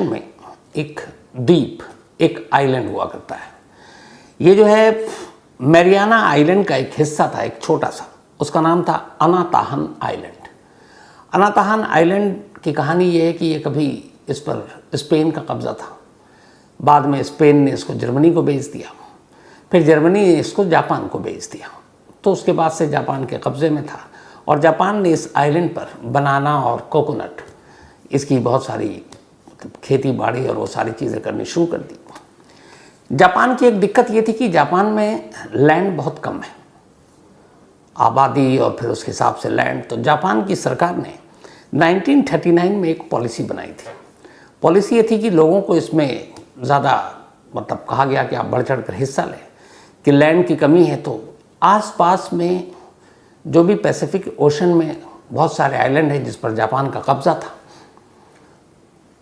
में एक द्वीप, एक आइलैंड हुआ करता है। ये जो है मैरियाना आइलैंड का एक हिस्सा था, एक छोटा सा, उसका नाम था अनाताहन आइलैंड। अनाताहन आइलैंड की कहानी ये है कि ये कभी इस पर स्पेन का कब्ज़ा था, बाद में स्पेन ने इसको जर्मनी को बेच दिया, फिर जर्मनी ने इसको जापान को बेच दिया, तो उसके बाद से जापान के कब्ज़े में था और जापान ने इस आइलैंड पर बनाना और कोकोनट, इसकी बहुत सारी खेती बाड़ी और वो सारी चीज़ें करनी शुरू कर दी। जापान की एक दिक्कत ये थी कि जापान में लैंड बहुत कम है, आबादी और फिर उसके हिसाब से लैंड। तो जापान की सरकार ने 1939 में एक पॉलिसी बनाई थी। पॉलिसी ये थी कि लोगों को इसमें ज़्यादा कहा गया कि आप बढ़ चढ़ कर हिस्सा लें, कि लैंड की कमी है तो आसपास में जो भी पैसिफिक ओशन में बहुत सारे आइलैंड हैं जिस पर जापान का कब्ज़ा था,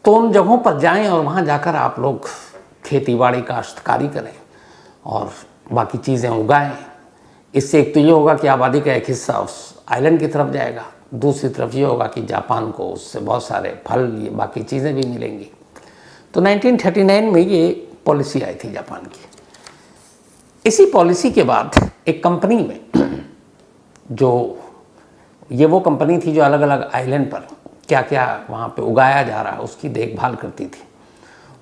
तो उन जगहों पर जाएं और वहाँ जाकर आप लोग खेती बाड़ी काश्तकारी करें और बाकी चीज़ें उगाएं। इससे एक तो ये होगा कि आबादी का एक हिस्सा उस आइलैंड की तरफ जाएगा, दूसरी तरफ ये होगा कि जापान को उससे बहुत सारे फल, ये बाकी चीज़ें भी मिलेंगी। तो 1939 में ये पॉलिसी आई थी जापान की। इसी पॉलिसी के बाद एक कंपनी में, जो ये वो कंपनी थी जो अलग अलग आइलैंड पर क्या क्या वहाँ पे उगाया जा रहा है उसकी देखभाल करती थी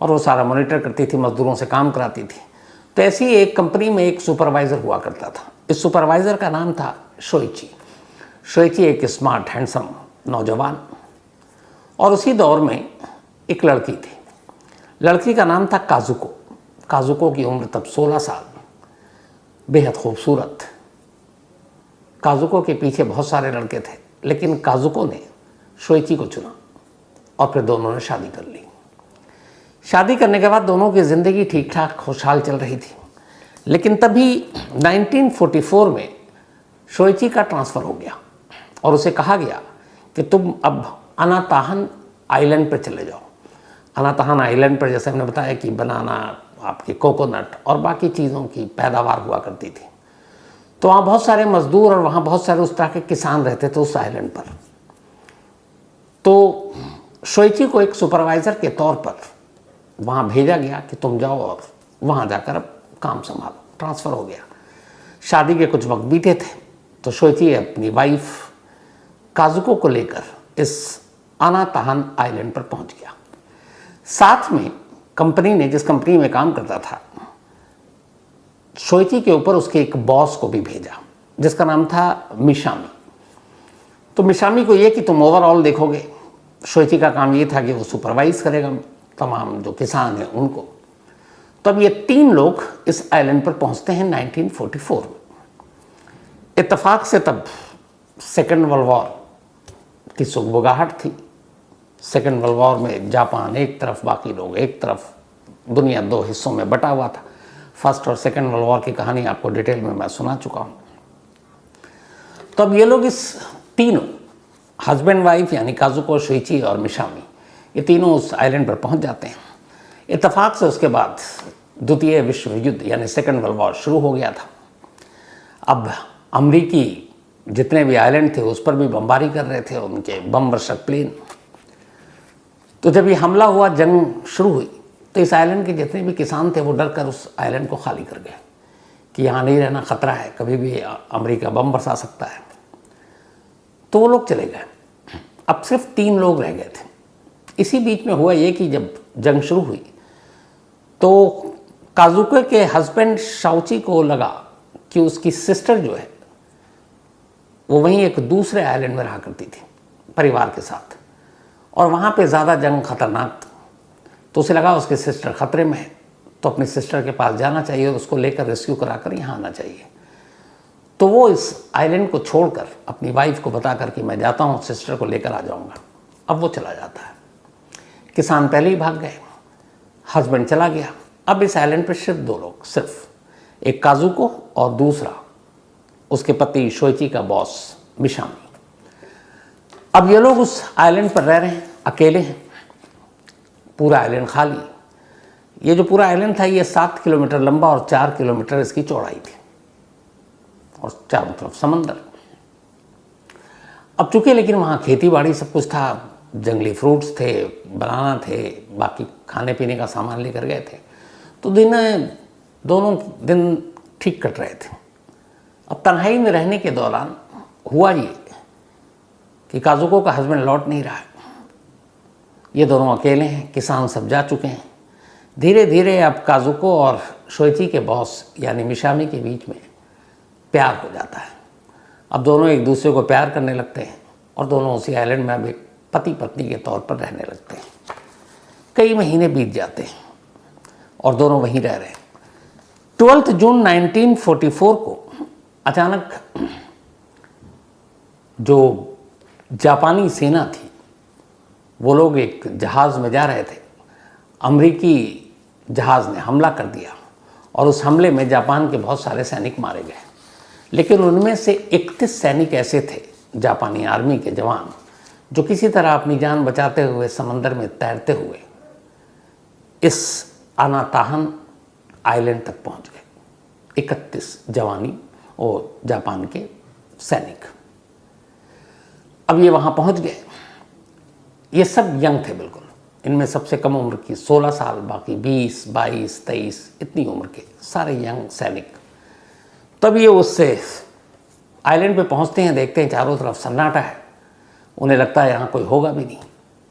और वो सारा मॉनिटर करती थी, मज़दूरों से काम कराती थी। तो ऐसी एक कंपनी में एक सुपरवाइज़र हुआ करता था। इस सुपरवाइज़र का नाम था शोइची। शोइची एक स्मार्ट हैंडसम नौजवान, और उसी दौर में एक लड़की थी। लड़की का नाम था काजुको। काजुको की उम्र तब 16 साल, बेहद खूबसूरत। काजुको के पीछे बहुत सारे लड़के थे, लेकिन काजुको ने शोइची को चुना और फिर दोनों ने शादी कर ली। शादी करने के बाद दोनों की ज़िंदगी ठीक ठाक खुशहाल चल रही थी, लेकिन तभी 1944 में शोइची का ट्रांसफ़र हो गया और उसे कहा गया कि तुम अब अनाताहन आइलैंड पर चले जाओ। अनाताहन आइलैंड पर, जैसे हमने बताया, कि बनाना, आपके कोकोनट और बाकी चीज़ों की पैदावार हुआ करती थी। तो वहाँ बहुत सारे मज़दूर और वहाँ बहुत सारे उस तरह के किसान रहते थे उस आइलैंड पर। तो शोइची को एक सुपरवाइज़र के तौर पर वहाँ भेजा गया कि तुम जाओ और वहाँ जाकर अब काम संभालो। ट्रांसफ़र हो गया। शादी के कुछ वक्त बीते थे तो शोइची अपनी वाइफ काजुको को लेकर इस अनाताहन आइलैंड पर पहुँच गया। साथ में कंपनी ने, जिस कंपनी में काम करता था, शोइची के ऊपर उसके एक बॉस को भी भेजा जिसका नाम था मिशामी। तो मिशामी को ये कि तुम ओवरऑल देखोगे। शोइची का काम ये था कि वो सुपरवाइज़ करेगा तमाम जो किसान हैं उनको। तब ये 3 लोग इस आइलैंड पर पहुंचते हैं 1944 में। इत्तेफाक से तब सेकेंड वर्ल्ड वॉर की सुगबुगाहट थी। सेकेंड वर्ल्ड वॉर में जापान एक तरफ, बाकी लोग एक तरफ, दुनिया 2 हिस्सों में बटा हुआ था। फर्स्ट और सेकेंड वर्ल्ड वॉर की कहानी आपको डिटेल में मैं सुना चुका हूँ। तो अब ये लोग इस तीनों, हस्बैंड वाइफ यानी काजुको, शोइची और मिशामी, ये तीनों उस आइलैंड पर पहुंच जाते हैं। इत्तेफाक से उसके बाद द्वितीय विश्व युद्ध यानी सेकेंड वर्ल्ड वॉर शुरू हो गया था। अब अमरीकी जितने भी आइलैंड थे उस पर भी बमबारी कर रहे थे उनके बम वर्षक प्लेन। तो जब ये हमला हुआ, जंग शुरू हुई, तो इस आइलैंड के जितने भी किसान थे वो डर कर उस आइलैंड को खाली कर गए कि यहाँ नहीं रहना, ख़तरा है, कभी भी अमेरिका बम बरसा सकता है। तो वो लोग चले गए। अब सिर्फ 3 लोग रह गए थे। इसी बीच में हुआ ये कि जब जंग शुरू हुई तो काजुको के हस्बैंड शाओची को लगा कि उसकी सिस्टर जो है वो वहीं एक दूसरे आइलैंड में रहा करती थी परिवार के साथ, और वहाँ पे ज़्यादा जंग खतरनाक था। तो उसे लगा उसकी सिस्टर ख़तरे में है, तो अपनी सिस्टर के पास जाना चाहिए और उसको लेकर रेस्क्यू कराकर यहाँ आना चाहिए। तो वो इस आइलैंड को छोड़कर अपनी वाइफ को बताकर कि मैं जाता हूँ, सिस्टर को लेकर आ जाऊँगा। अब वो चला जाता है। किसान पहले ही भाग गए, हस्बैंड चला गया। अब इस आइलैंड पर सिर्फ 2 लोग, सिर्फ एक काजुको और दूसरा उसके पति शोइची का बॉस मिशामी। अब ये लोग उस आइलैंड पर रह रहे हैं, अकेले हैं, पूरा आइलैंड खाली। ये जो पूरा आइलैंड था ये 7 किलोमीटर लंबा और 4 किलोमीटर इसकी चौड़ाई थी और चारों तरफ समंदर। अब चूंकि लेकिन वहाँ खेती बाड़ी सब कुछ था, जंगली फ्रूट्स थे, बनाना थे, बाकी खाने पीने का सामान लेकर गए थे। तो दोनों दिन ठीक कट रहे थे। अब तन्हाई में रहने के दौरान हुआ ये कि काजुको का हस्बैंड लौट नहीं रहा है। ये दोनों अकेले हैं, किसान सब जा चुके हैं। धीरे धीरे अब काजुको और शोइची के बॉस यानी मिशामी के बीच में प्यार हो जाता है। अब दोनों एक दूसरे को प्यार करने लगते हैं और दोनों उसी आइलैंड में अब एक पति पत्नी के तौर पर रहने लगते हैं। कई महीने बीत जाते हैं और दोनों वहीं रह रहे हैं। 12 जून 1944 को अचानक जो जापानी सेना थी, वो लोग एक जहाज़ में जा रहे थे। अमेरिकी जहाज़ ने हमला कर दिया और उस हमले में जापान के बहुत सारे सैनिक मारे गए। लेकिन उनमें से 31 सैनिक ऐसे थे, जापानी आर्मी के जवान, जो किसी तरह अपनी जान बचाते हुए समंदर में तैरते हुए इस अनाताहन आइलैंड तक पहुंच गए। 31 जवानी और जापान के सैनिक। अब ये वहाँ पहुँच गए। ये सब यंग थे बिल्कुल। इनमें सबसे कम उम्र की 16 साल, बाकी 20, 22, 23 इतनी उम्र के सारे यंग सैनिक। तब ये उससे आइलैंड पे पहुँचते हैं, देखते हैं चारों तरफ सन्नाटा है। उन्हें लगता है यहाँ कोई होगा भी नहीं।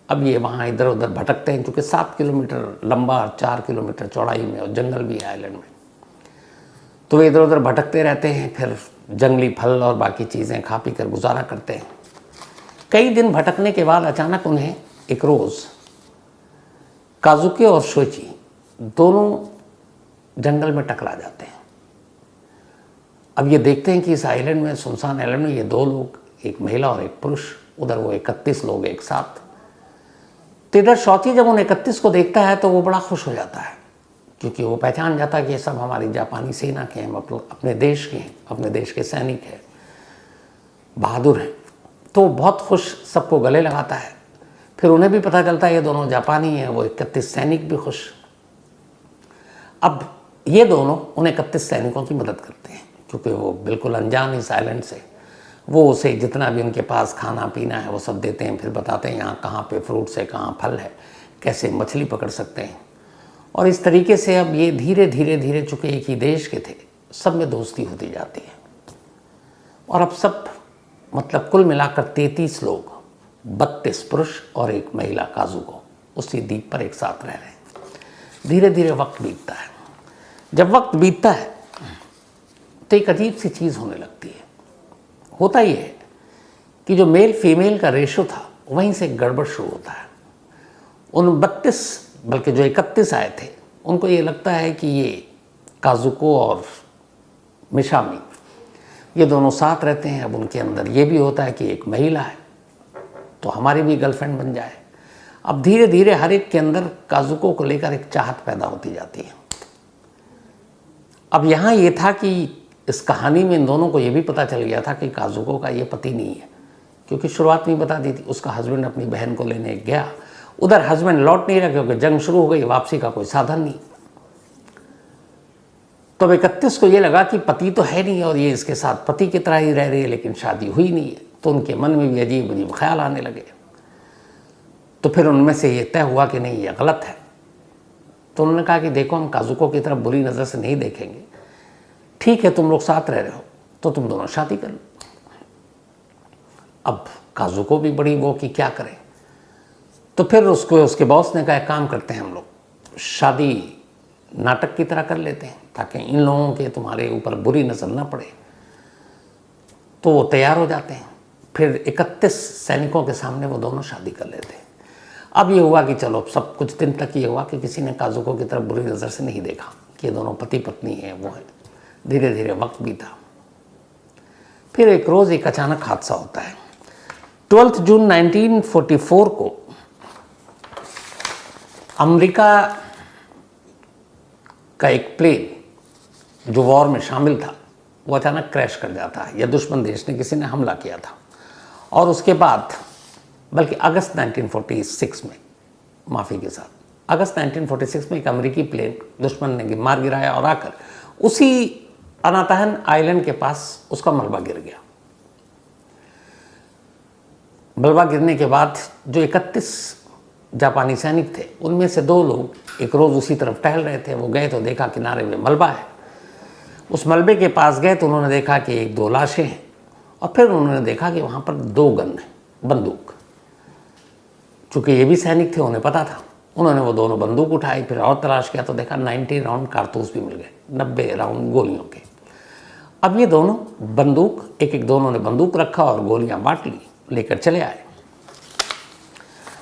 अब ये वहाँ इधर उधर भटकते हैं, क्योंकि 7 किलोमीटर लंबा और 4 किलोमीटर चौड़ाई में और जंगल भी है आइलैंड में। तो वे इधर उधर भटकते रहते हैं, फिर जंगली फल और बाकी चीज़ें खा पी कर गुजारा करते हैं। कई दिन भटकने के बाद अचानक उन्हें एक रोज़ काजुके और शोइची दोनों जंगल में टकरा जाते हैं। अब ये देखते हैं कि इस आइलैंड में, सुनसान आइलैंड में, ये दो लोग, एक महिला और एक पुरुष, उधर वो 31 लोग एक साथ। तो इधर शौची जब उन 31 को देखता है तो वो बड़ा खुश हो जाता है, क्योंकि वो पहचान जाता है कि ये सब हमारी जापानी सेना के हैं, मतलब अपने देश के हैं, अपने देश के सैनिक हैं, बहादुर हैं। तो बहुत खुश सबको गले लगाता है। फिर उन्हें भी पता चलता है ये दोनों जापानी हैं, वो 31 सैनिक भी खुश। अब ये दोनों उन 31 सैनिकों की मदद करते हैं, क्योंकि वो बिल्कुल अनजान इस आइलैंड से। वो उसे जितना भी उनके पास खाना पीना है वो सब देते हैं, फिर बताते हैं यहाँ कहाँ पे फ्रूट्स है, कहाँ फल है, कैसे मछली पकड़ सकते हैं। और इस तरीके से अब ये धीरे धीरे धीरे, चूँकि एक ही देश के थे, सब में दोस्ती होती जाती है। और अब सब, मतलब कुल मिलाकर 33 लोग, 32 पुरुष और एक महिला काजुको, उसी द्वीप पर एक साथ रह रहे हैं। धीरे धीरे वक्त बीतता है। जब वक्त बीतता है तो एक अजीब सी चीज़ होने लगती है। होता ये है कि जो मेल फीमेल का रेशो था, वहीं से गड़बड़ शुरू होता है। उन 32, बल्कि जो 31 आए थे, उनको ये लगता है कि ये काजुको और मिशामी, ये दोनों साथ रहते हैं। अब उनके अंदर ये भी होता है कि एक महिला है तो हमारी भी गर्लफ्रेंड बन जाए। अब धीरे धीरे हर एक के अंदर काजुको को लेकर एक चाहत पैदा होती जाती है। अब यहाँ ये था कि इस कहानी में इन दोनों को ये भी पता चल गया था कि काजुको का ये पति नहीं है, क्योंकि शुरुआत में बता दी थी। उसका हस्बैंड अपनी बहन को लेने गया, उधर हस्बैंड लौट नहीं रहा, क्योंकि जंग शुरू हो गई, वापसी का कोई साधन नहीं। तो 31 को ये लगा कि पति तो है नहीं और ये इसके साथ पति की तरह ही रह रही है, लेकिन शादी हुई नहीं है। तो उनके मन में भी अजीब अजीब ख्याल आने लगे। तो फिर उनमें से ये तय हुआ कि नहीं, ये गलत है। तो उन्होंने कहा कि देखो, हम काजुको की तरफ बुरी नज़र से नहीं देखेंगे, ठीक है तुम लोग साथ रह रहे हो तो तुम दोनों शादी कर लो। अब काजुको भी बड़ी वो कि क्या करें। तो फिर उसके बॉस ने कहा, काम करते हैं हम लोग शादी नाटक की तरह कर लेते हैं, ताकि इन लोगों के तुम्हारे ऊपर बुरी नज़र ना पड़े। तो वो तैयार हो जाते हैं। फिर 31 सैनिकों के सामने वो दोनों शादी कर लेते हैं। अब ये हुआ कि चलो, सब कुछ दिन तक ये हुआ कि किसी ने काजुको की तरफ बुरी नज़र से नहीं देखा कि ये दोनों पति पत्नी हैं, वो है। धीरे धीरे वक्त बीता। फिर एक रोज़ एक अचानक हादसा होता है। 12 जून 1944 को अमेरिका का एक प्लेन जो वॉर में शामिल था, वो अचानक क्रैश कर जाता है, या दुश्मन देश ने, किसी ने हमला किया था। और उसके बाद, बल्कि अगस्त 1946 में, माफ़ी के साथ, अगस्त 1946 में एक अमेरिकी प्लेन दुश्मन ने मार गिराया और आकर उसी अनाताहन आइलैंड के पास उसका मलबा गिर गया। मलबा गिरने के बाद जो 31 जापानी सैनिक थे उनमें से 2 लोग एक रोज़ उसी तरफ टहल रहे थे। वो गए तो देखा किनारे में मलबा है। उस मलबे के पास गए तो उन्होंने देखा कि 1-2 लाशें हैं और फिर उन्होंने देखा कि वहाँ पर 2 गन हैं, बंदूक। चूँकि ये भी सैनिक थे, उन्हें पता था। उन्होंने वो दोनों बंदूक उठाई, फिर और तलाश किया तो देखा 90 राउंड कारतूस भी मिल गए, 90 राउंड गोलियों के। अब ये दोनों बंदूक एक दोनों ने बंदूक रखा और गोलियां बांट ली, लेकर चले आए।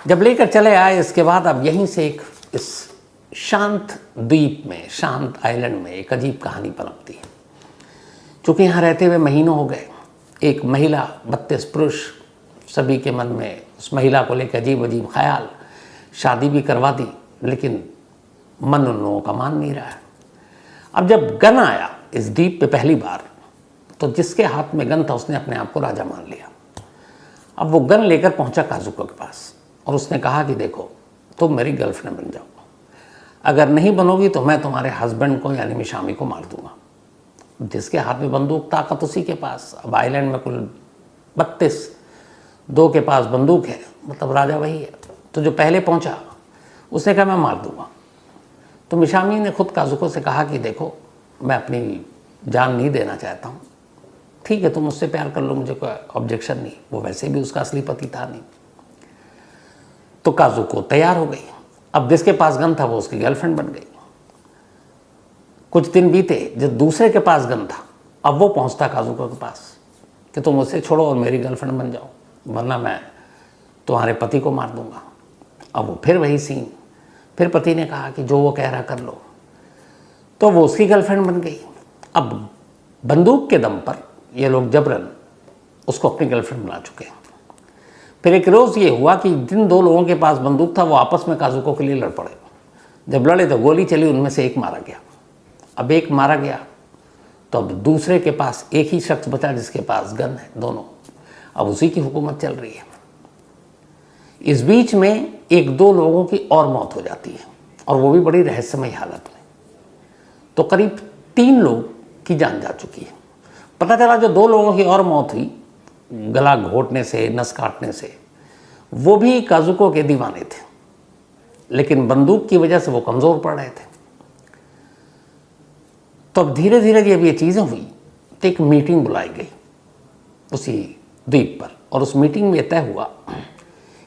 जब लेकर चले आए इसके बाद अब यहीं से इस शांत द्वीप में, शांत आइलैंड में एक अजीब कहानी पनपती है। चूँकि यहाँ रहते हुए महीनों हो गए, एक महिला 32 पुरुष, सभी के मन में उस महिला को लेकर अजीब अजीब ख्याल। शादी भी करवा दी लेकिन मन उन लोगों का मान नहीं रहा है। अब जब गन आया इस द्वीप पे पहली बार, तो जिसके हाथ में गन था उसने अपने आप को राजा मान लिया। अब वो गन लेकर पहुंचा काजुको के पास और उसने कहा कि देखो, तुम मेरी गर्लफ्रेंड बन जाओ, अगर नहीं बनोगी तो मैं तुम्हारे हस्बैंड को यानी मिशामी को मार दूंगा। जिसके हाथ में बंदूक, ताकत उसी के पास। अब आइलैंड में कुल 32, 2 के पास बंदूक है, मतलब राजा वही है। तो जो पहले पहुंचा उसने कहा मैं मार दूंगा। तो मिशामी ने खुद काजुको से कहा कि देखो, मैं अपनी जान नहीं देना चाहता हूँ, ठीक है तुम मुझसे प्यार कर लो, मुझे कोई ऑब्जेक्शन नहीं। वो वैसे भी उसका असली पति था नहीं। तो काजुको तैयार हो गई। अब जिसके पास गन था वो उसकी गर्लफ्रेंड बन गई। कुछ दिन बीते, जब दूसरे के पास गन था, अब वो पहुंचता काजुको के पास कि तुम मुझसे छोड़ो और मेरी गर्लफ्रेंड बन जाओ, वरना मैं तुम्हारे पति को मार दूंगा। अब वो फिर वही सीन। फिर पति ने कहा कि जो वो कह रहा कर लो, तो वो उसकी गर्लफ्रेंड बन गई। अब बंदूक के दम पर ये लोग जबरन उसको अपनी गर्लफ्रेंड बना चुके हैं। फिर एक रोज़ ये हुआ कि जिन 2 लोगों के पास बंदूक था वो आपस में काजुको के लिए लड़ पड़े। जब लड़े तो गोली चली, उनमें से एक मारा गया। अब एक मारा गया तो अब दूसरे के पास एक ही शख्स बचा जिसके पास गन है, दोनों। अब उसी की हुकूमत चल रही है। इस बीच में 1-2 लोगों की और मौत हो जाती है, और वो भी बड़ी रहस्यमय हालत में। तो करीब 3 लोग की जान जा चुकी है। पता चला जो 2 लोगों की और मौत हुई गला घोटने से, नस काटने से, वो भी काजुको के दीवाने थे, लेकिन बंदूक की वजह से वो कमज़ोर पड़ रहे थे। तो अब धीरे धीरे जब ये चीज़ें हुई तो एक मीटिंग बुलाई गई उसी द्वीप पर, और उस मीटिंग में तय हुआ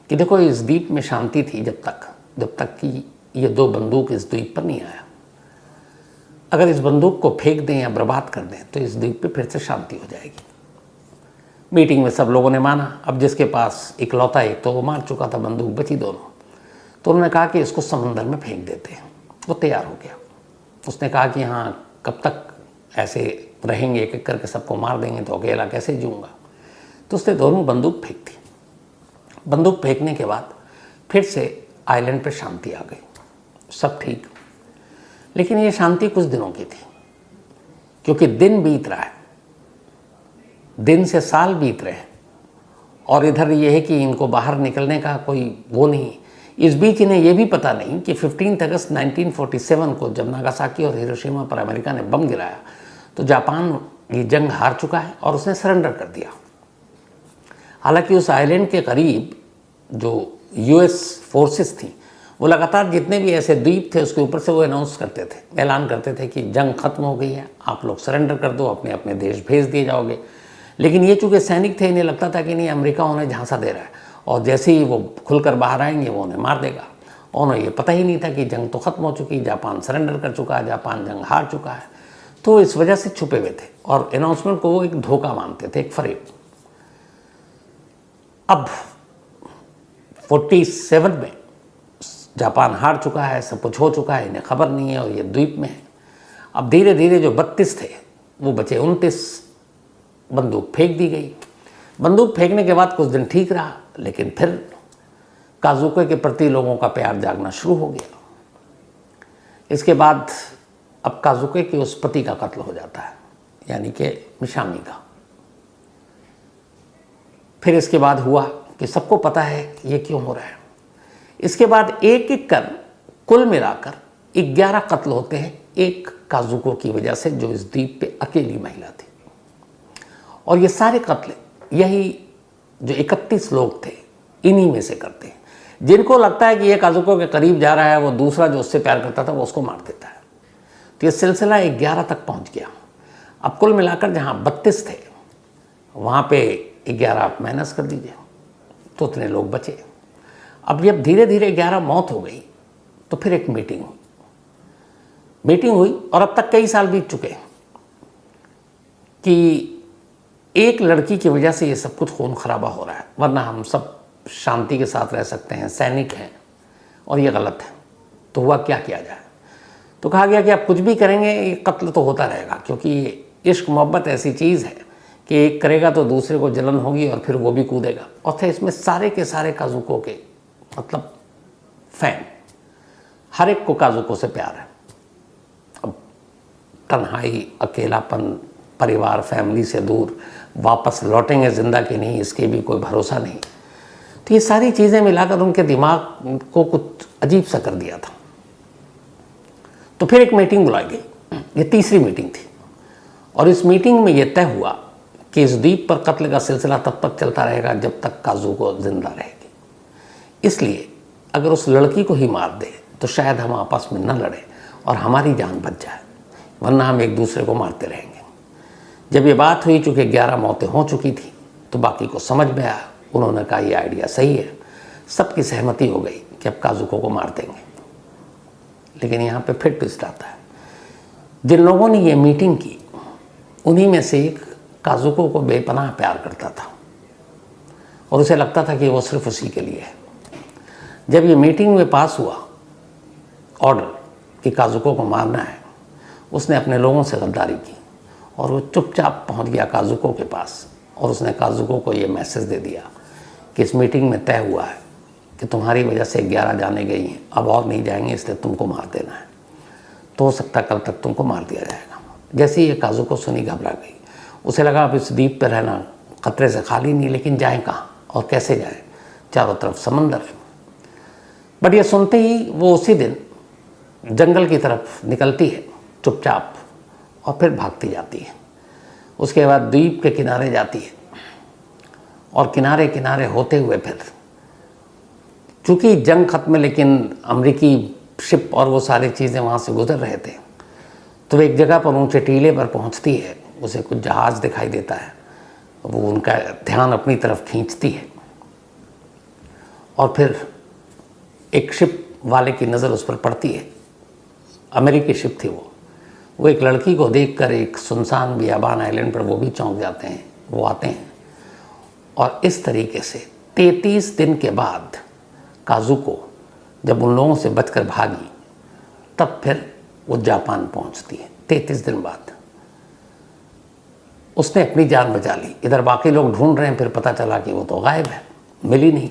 कि देखो, इस द्वीप में शांति थी जब तक कि ये 2 बंदूक इस द्वीप पर नहीं आया। अगर इस बंदूक को फेंक दें या बर्बाद कर दें तो इस द्वीप पे फिर से शांति हो जाएगी। मीटिंग में सब लोगों ने माना। अब जिसके पास इकलौता एक तो वो मार चुका था, बंदूक बची दोनों, तो उन्होंने कहा कि इसको समंदर में फेंक देते हैं। वो तैयार हो गया। उसने कहा कि हाँ, कब तक ऐसे रहेंगे, एक एक करके सबको मार देंगे तो अकेला कैसे जीऊँगा। तो उसने दोनों बंदूक फेंक दी। बंदूक फेंकने के बाद फिर से आइलैंड पर शांति आ गई, सब ठीक। लेकिन ये शांति कुछ दिनों की थी, क्योंकि दिन बीत रहा है, दिन से साल बीत रहे हैं, और इधर ये है कि इनको बाहर निकलने का कोई वो नहीं। इस बीच इन्हें ये भी पता नहीं कि 15 अगस्त 1947 को जब नागासाकी और हिरोशिमा पर अमेरिका ने बम गिराया तो जापान ये जंग हार चुका है और उसने सरेंडर कर दिया। हालांकि उस आइलैंड के करीब जो यूएस फोर्सेस थी, वो लगातार जितने भी ऐसे द्वीप थे उसके ऊपर से वो अनाउंस करते थे, ऐलान करते थे कि जंग खत्म हो गई है, आप लोग सरेंडर कर दो, अपने अपने देश भेज दिए जाओगे। लेकिन ये चूँकि सैनिक थे, इन्हें लगता था कि नहीं, अमेरिका उन्हें झांसा दे रहा है और जैसे ही वो खुलकर बाहर आएंगे वो उन्हें मार देगा। और उन्हें ये पता ही नहीं था कि जंग तो ख़त्म हो चुकी, जापान सरेंडर कर चुका है, जापान जंग हार चुका है। तो इस वजह से छुपे हुए थे और अनाउंसमेंट को वो एक धोखा मानते थे, एक फरेब। अब 47 में जापान हार चुका है, सब कुछ हो चुका है, इन्हें खबर नहीं है और ये द्वीप में है। अब धीरे धीरे जो 32 थे वो बचे 29। बंदूक फेंक दी गई। बंदूक फेंकने के बाद कुछ दिन ठीक रहा, लेकिन फिर काजुको के प्रति लोगों का प्यार जागना शुरू हो गया। इसके बाद अब काजुको के उस पति का कत्ल हो जाता है, यानी कि मिशामी का। फिर इसके बाद हुआ कि सबको पता है ये क्यों हो रहा है। इसके बाद एक एक कर कुल मिलाकर 11 कत्ल होते हैं एक काजुको की वजह से, जो इस द्वीप पे अकेली महिला थी। और ये सारे कत्ल यही जो 31 लोग थे, इन्हीं में से करते हैं। जिनको लगता है कि ये काजुको के करीब जा रहा है, वो दूसरा जो उससे प्यार करता था वो उसको मार देता है। तो ये सिलसिला 11 तक पहुंच गया। अब कुल मिलाकर जहाँ 32 थे वहाँ पे 11 आप माइनस कर दीजिए तो उतने लोग बचे। अब जब धीरे धीरे 11 मौत हो गई तो फिर एक मीटिंग हुई और अब तक कई साल बीत चुके कि एक लड़की की वजह से ये सब कुछ खून खराबा हो रहा है, वरना हम सब शांति के साथ रह सकते हैं, सैनिक हैं, और ये गलत है। तो हुआ क्या किया जाए? तो कहा गया कि आप कुछ भी करेंगे ये कत्ल तो होता रहेगा, क्योंकि इश्क मोहब्बत ऐसी चीज़ है कि एक करेगा तो दूसरे को जलन होगी और फिर वो भी कूदेगा। और थे इसमें सारे के सारे काजुको के मतलब फैन, हर एक को काजुको से प्यार है। अब तन्हाई, अकेलापन, परिवार फैमिली से दूर, वापस लौटेंगे जिंदा कि नहीं इसके भी कोई भरोसा नहीं। तो ये सारी चीज़ें मिलाकर उनके दिमाग को कुछ अजीब सा कर दिया था। तो फिर एक मीटिंग बुलाई गई, ये तीसरी मीटिंग थी, और इस मीटिंग में यह तय हुआ कि इस द्वीप पर कत्ल का सिलसिला तब तक चलता रहेगा जब तक काजुको जिंदा रहेगी। इसलिए अगर उस लड़की को ही मार दे तो शायद हम आपस में न लड़े और हमारी जान बच जाए, वरना हम एक दूसरे को मारते रहेंगे। जब ये बात हुई, चूँकि 11 मौतें हो चुकी थी, तो बाकी को समझ में आया। उन्होंने कहा ये आइडिया सही है, सबकी सहमति हो गई कि अब काजुको को मार देंगे। लेकिन यहाँ पे फिर ट्विस्ट आता है। जिन लोगों ने ये मीटिंग की उन्हीं में से एक काजुको को बेपनाह प्यार करता था और उसे लगता था कि वो सिर्फ उसी के लिए है। जब ये मीटिंग में पास हुआ ऑर्डर कि काजुको को मारना है, उसने अपने लोगों से गद्दारी की और वो चुपचाप पहुंच गया काजुको के पास और उसने काजुको को ये मैसेज दे दिया कि इस मीटिंग में तय हुआ है कि तुम्हारी वजह से 11 जाने गई हैं, अब और नहीं जाएंगे, इसलिए तुमको मार देना है। तो हो सकता है कल तक तुमको मार दिया जाएगा। जैसे ही ये काजुको सुनी, घबरा गई। उसे लगा अब इस द्वीप पर रहना खतरे से खाली नहीं, लेकिन जाएं कहाँ और कैसे जाएं? चारों तरफ समंदर है। बट ये सुनते ही वो उसी दिन जंगल की तरफ निकलती है चुपचाप और फिर भागती जाती है। उसके बाद द्वीप के किनारे जाती है और किनारे किनारे होते हुए फिर, चूँकि जंग खत्म है लेकिन अमेरिकी शिप और वो सारी चीज़ें वहाँ से गुजर रहे थे, तो एक जगह पर ऊंचे टीले पर पहुँचती है। उसे कुछ जहाज़ दिखाई देता है, वो उनका ध्यान अपनी तरफ खींचती है और फिर एक शिप वाले की नज़र उस पर पड़ती है। अमेरिकी शिप थी वो एक लड़की को देखकर एक सुनसान बियाबान आइलैंड पर वो भी चौंक जाते हैं। वो आते हैं और इस तरीके से 33 दिन के बाद काजुको जब उन लोगों से बचकर भागी, तब फिर वो जापान पहुंचती है। 33 दिन बाद उसने अपनी जान बचा ली। इधर बाकी लोग ढूंढ रहे हैं, फिर पता चला कि वो तो गायब है, मिली नहीं।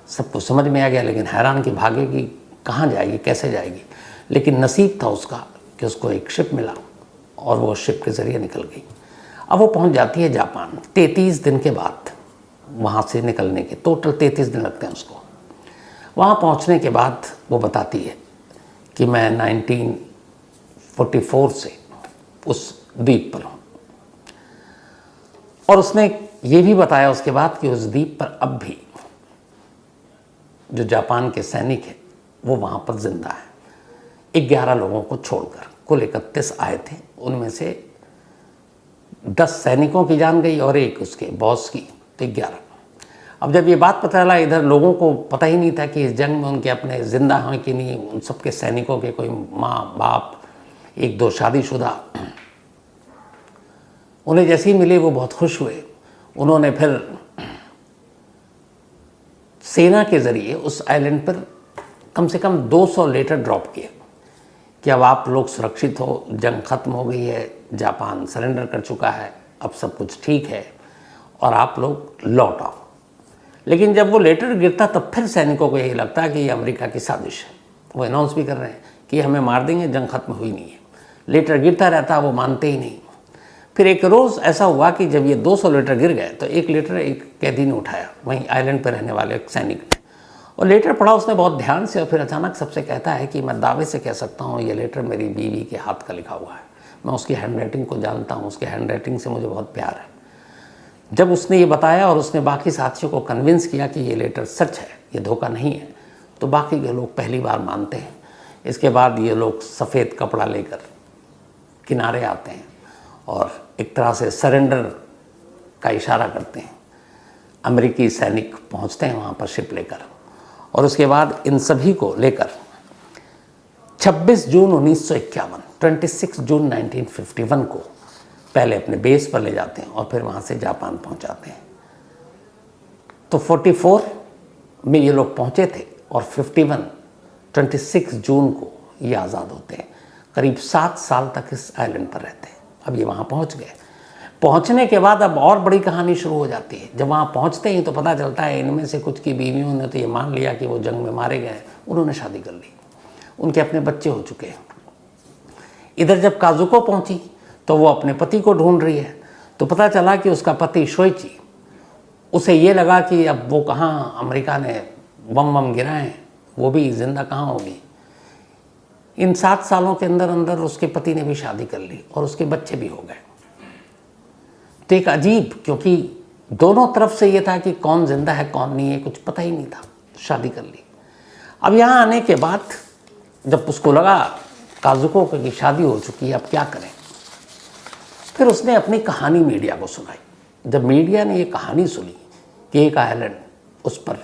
सबको समझ में आ गया, लेकिन हैरान कि भागेगी कहाँ जाएगी, कैसे जाएगी। लेकिन नसीब था उसका कि उसको एक शिप मिला और वो शिप के ज़रिए निकल गई। अब वो पहुंच जाती है जापान 33 दिन के बाद। वहाँ से निकलने के टोटल 33 दिन लगते हैं उसको। वहाँ पहुँचने के बाद वो बताती है कि मैं 1944 से उस द्वीप पर हूँ, और उसने ये भी बताया उसके बाद कि उस द्वीप पर अब भी जो जापान के सैनिक हैं वो वहाँ पर जिंदा है। 11 लोगों को छोड़कर कुल 31 आए थे, उनमें से 10 सैनिकों की जान गई और एक उसके बॉस की, तो 11। अब जब ये बात पता चला, इधर लोगों को पता ही नहीं था कि इस जंग में उनके अपने जिंदा हैं कि नहीं। उन सबके सैनिकों के कोई माँ बाप, 1-2 शादीशुदा, उन्हें जैसे ही मिले वो बहुत खुश हुए। उन्होंने फिर सेना के ज़रिए उस आइलैंड पर कम से कम 200 लेटर ड्रॉप किए कि अब आप लोग सुरक्षित हो, जंग ख़त्म हो गई है, जापान सरेंडर कर चुका है, अब सब कुछ ठीक है और आप लोग लौट आओ। लेकिन जब वो लेटर गिरता तब फिर सैनिकों को यही लगता है कि ये अमेरिका की साजिश है। वो अनाउंस भी कर रहे हैं कि हमें मार देंगे, जंग ख़त्म हुई नहीं है। लेटर गिरता रहता, वो मानते ही नहीं। फिर एक रोज़ ऐसा हुआ कि जब ये 200 लेटर गिर गए तो एक लेटर एक कैदी ने उठाया, वहीं आइलैंड पर रहने वाले एक सैनिक ने, और लेटर पढ़ा उसने बहुत ध्यान से, और फिर अचानक सबसे कहता है कि मैं दावे से कह सकता हूँ ये लेटर मेरी बीवी के हाथ का लिखा हुआ है। मैं उसकी हैंड राइटिंग को जानता हूँ, उसके हैंड राइटिंग से मुझे बहुत प्यार है। जब उसने ये बताया और उसने बाकी साथियों को कन्विंस किया कि ये लेटर सच है, ये धोखा नहीं है, तो बाकी के लोग पहली बार मानते हैं। इसके बाद ये लोग सफ़ेद कपड़ा लेकर किनारे आते हैं और एक तरह से सरेंडर का इशारा करते हैं। अमेरिकी सैनिक पहुंचते हैं वहाँ पर शिप लेकर, और उसके बाद इन सभी को लेकर 26 जून 1951, 26 जून 1951 को पहले अपने बेस पर ले जाते हैं और फिर वहाँ से जापान पहुँचाते हैं। तो 44 में ये लोग पहुँचे थे और 26 जून को ये आज़ाद होते हैं। करीब 7 साल तक इस आइलैंड पर रहते हैं। अब ये वहाँ पहुँच गए। पहुँचने के बाद अब और बड़ी कहानी शुरू हो जाती है। जब वहाँ पहुँचते ही तो पता चलता है इनमें से कुछ की बीवियों ने तो ये मान लिया कि वो जंग में मारे गए, उन्होंने शादी कर ली, उनके अपने बच्चे हो चुके हैं। इधर जब काजुको पहुँची तो वो अपने पति को ढूंढ रही है, तो पता चला कि उसका पति शोइची, उसे ये लगा कि अब वो कहाँ, अमेरिका ने बम बम गिराए, वो भी जिंदा कहाँ होगी। इन 7 सालों के अंदर अंदर उसके पति ने भी शादी कर ली और उसके बच्चे भी हो गए। तो एक अजीब, क्योंकि दोनों तरफ से ये था कि कौन जिंदा है कौन नहीं है, कुछ पता ही नहीं था, शादी कर ली। अब यहाँ आने के बाद जब उसको लगा काजुको की शादी हो चुकी है, अब क्या करें, फिर उसने अपनी कहानी मीडिया को सुनाई। जब मीडिया ने ये कहानी सुनी कि एक आइलैंड, उस पर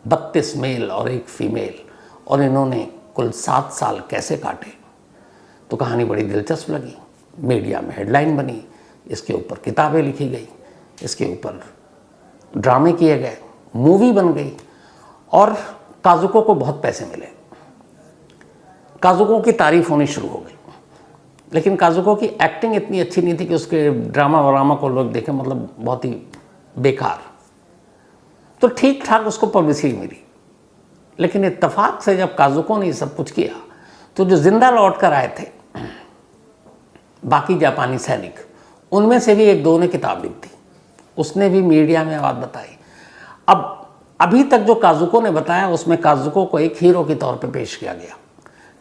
32 मेल और एक फीमेल, और इन्होंने कुल 7 साल कैसे काटे, तो कहानी बड़ी दिलचस्प लगी। मीडिया में हेडलाइन बनी, इसके ऊपर किताबें लिखी गई, इसके ऊपर ड्रामे किए गए, मूवी बन गई, और काजुको को बहुत पैसे मिले। काजुको की तारीफ होनी शुरू हो गई। लेकिन काजुको की एक्टिंग इतनी अच्छी नहीं थी कि उसके ड्रामा वरामा को लोग देखें, मतलब बहुत ही बेकार। तो ठीक ठाक उसको पब्लिसिटी मिली। लेकिन इत्तेफाक से जब काजुको ने ये सब कुछ किया, तो जो जिंदा लौट कर आए थे बाकी जापानी सैनिक, उनमें से भी एक दो ने किताब लिख दी, उसने भी मीडिया में बात बताई। अब अभी तक जो काजुको ने बताया उसमें काजुको को एक हीरो के तौर पे पेश किया गया,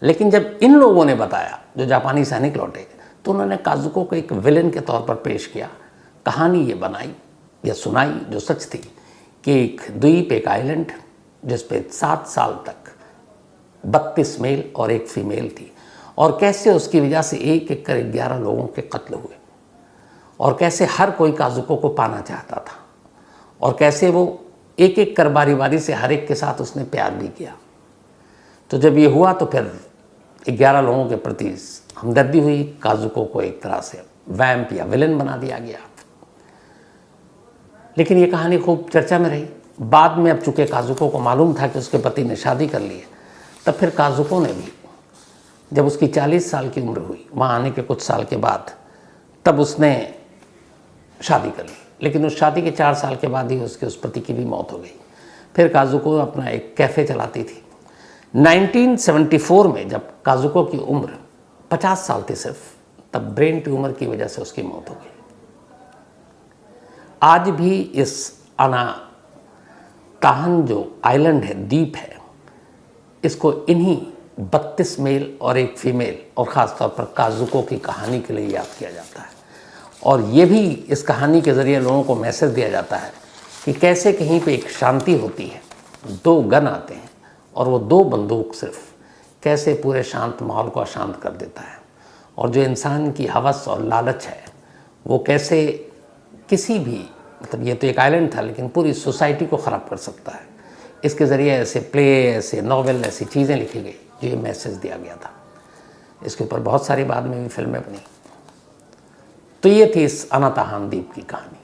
लेकिन जब इन लोगों ने बताया, जो जापानी सैनिक लौटे, तो उन्होंने काजुको को एक विलेन के तौर पर पेश किया। कहानी ये बनाई या सुनाई जो सच थी कि एक द्वीप, एक आइलैंड, जिस पे 7 साल तक 32 मेल और एक फीमेल थी, और कैसे उसकी वजह से एक एक कर 11 लोगों के कत्ल हुए, और कैसे हर कोई काजुको को पाना चाहता था, और कैसे वो एक एक कर बारी बारी से हर एक के साथ उसने प्यार भी किया। तो जब ये हुआ तो फिर 11 लोगों के प्रति हमदर्दी हुई, काजुको को एक तरह से वैम्प या विलन बना दिया गया। लेकिन ये कहानी खूब चर्चा में रही। बाद में अब चूँकि काजुको को मालूम था कि उसके पति ने शादी कर ली है, तब फिर काजुको ने भी, जब उसकी 40 साल की उम्र हुई, वहाँ आने के कुछ साल के बाद, तब उसने शादी कर ली। लेकिन उस शादी के 4 साल के बाद ही उसके उस पति की भी मौत हो गई। फिर काजुको अपना एक कैफ़े चलाती थी। 1974 में जब काजुको की उम्र 50 साल थी सिर्फ, तब ब्रेन ट्यूमर की वजह से उसकी मौत हो गई। आज भी इस अनाताहन जो आइलैंड है, द्वीप है, इसको इन्हीं 32 मेल और एक फीमेल और ख़ास तौर पर काजुको की कहानी के लिए याद किया जाता है। और ये भी इस कहानी के ज़रिए लोगों को मैसेज दिया जाता है कि कैसे कहीं पे एक शांति होती है, 2 गन आते हैं और वो 2 बंदूक सिर्फ कैसे पूरे शांत माहौल को अशांत कर देता है, और जो इंसान की हवस और लालच है वो कैसे किसी भी, मतलब ये तो एक आइलैंड था लेकिन पूरी सोसाइटी को ख़राब कर सकता है। इसके ज़रिए ऐसे प्ले, ऐसे नॉवेल, ऐसी चीज़ें लिखी गई जो ये मैसेज दिया गया था। इसके ऊपर बहुत सारी बाद में भी फिल्में बनी। तो ये थी इस अनाताहान द्वीप की कहानी।